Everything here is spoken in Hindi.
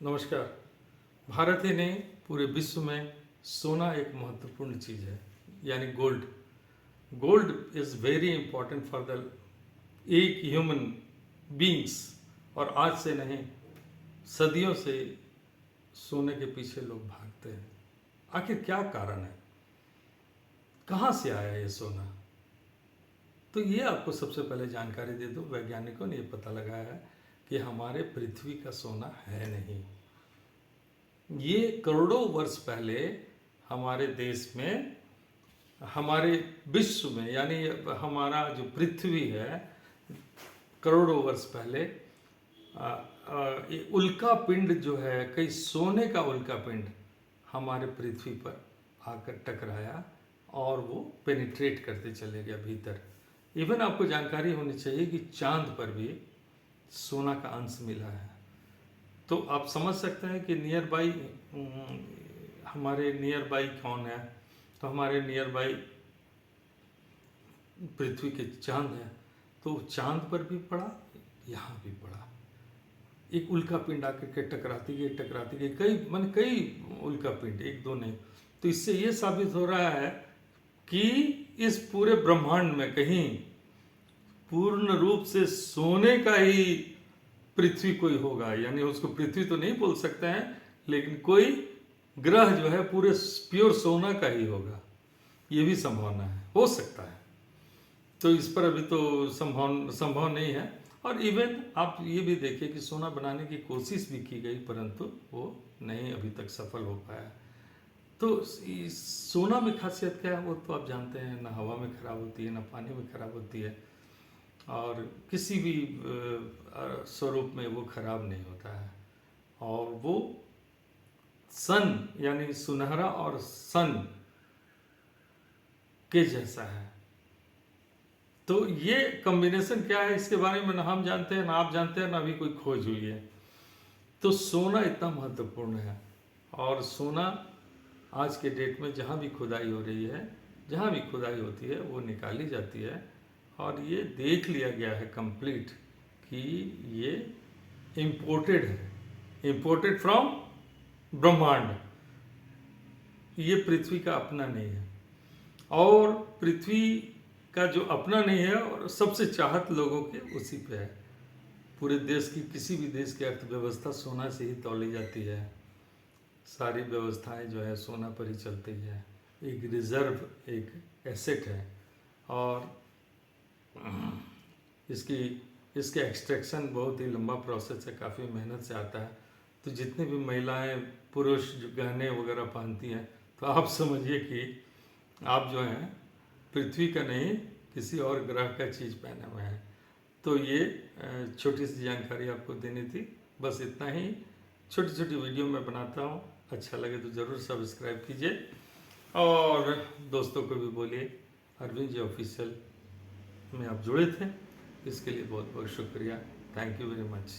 नमस्कार। भारत ही नहीं, पूरे विश्व में सोना एक महत्वपूर्ण चीज़ है, यानी gold. Gold is very important for the एक ह्यूमन बींग्स। और आज से नहीं, सदियों से सोने के पीछे लोग भागते हैं। आखिर क्या कारण है, कहाँ से आया ये सोना? तो ये आपको सबसे पहले जानकारी दे दूं, वैज्ञानिकों ने ये पता लगाया है कि हमारे पृथ्वी का सोना है नहीं। ये करोड़ों वर्ष पहले हमारे देश में, हमारे विश्व में, यानी हमारा जो पृथ्वी है, करोड़ों वर्ष पहले ये उल्का पिंड जो है, कई सोने का उल्का पिंड हमारे पृथ्वी पर आकर टकराया और वो पेनिट्रेट करते चले गया भीतर। इवन आपको जानकारी होनी चाहिए कि चांद पर भी सोना का अंश मिला है। तो आप समझ सकते हैं कि नियर बाई, हमारे नियर बाई कौन है? तो हमारे नियर बाई पृथ्वी के चांद है। तो चांद पर भी पड़ा, यहाँ भी पड़ा। एक उल्का पिंड आकर के टकराती गई, कई उल्का पिंड, एक दो नहीं। तो इससे ये साबित हो रहा है कि इस पूरे ब्रह्मांड में कहीं पूर्ण रूप से सोने का ही पृथ्वी कोई होगा। यानी उसको पृथ्वी तो नहीं बोल सकते हैं, लेकिन कोई ग्रह जो है पूरे प्योर सोना का ही होगा। ये भी संभावना है, हो सकता है। तो इस पर अभी तो संभव नहीं है। और इवन आप ये भी देखिए कि सोना बनाने की कोशिश भी की गई, परंतु वो नहीं अभी तक सफल हो पाया। तो सोना में खासियत क्या है वो तो आप जानते हैं, ना हवा में खराब होती है, ना पानी में खराब होती है, और किसी भी स्वरूप में वो खराब नहीं होता है। और वो सन, यानी सुनहरा और सन के जैसा है। तो ये कॉम्बिनेशन क्या है, इसके बारे में ना हम जानते हैं, ना आप जानते हैं, ना अभी कोई खोज हुई है। तो सोना इतना महत्वपूर्ण है। और सोना आज के डेट में जहाँ भी खुदाई हो रही है, जहाँ भी खुदाई होती है, वो निकाली जाती है। और ये देख लिया गया है कंप्लीट कि ये इम्पोर्टेड है, इम्पोर्टेड फ्रॉम ब्रह्मांड। ये पृथ्वी का अपना नहीं है। और पृथ्वी का जो अपना नहीं है, और सबसे चाहत लोगों के उसी पे है। पूरे देश की, किसी भी देश की अर्थव्यवस्था सोना से ही तौली जाती है। सारी व्यवस्थाएं जो है सोना पर ही चलती है। एक रिजर्व, एक एसेट है। और इसके एक्सट्रैक्शन बहुत ही लंबा प्रोसेस है, काफ़ी मेहनत से आता है। तो जितनी भी महिलाएं पुरुष जो गहने वगैरह पहनती हैं, तो आप समझिए कि आप जो हैं पृथ्वी का नहीं, किसी और ग्रह का चीज़ पहने हुए हैं। तो ये छोटी सी जानकारी आपको देनी थी, बस इतना ही। छोटी छोटी वीडियो मैं बनाता हूँ, अच्छा लगे तो ज़रूर सब्सक्राइब कीजिए। और दोस्तों को भी बोलिए अरविंद जी ऑफिशियल में आप जुड़े थे, इसके लिए बहुत बहुत शुक्रिया। Thank you very much.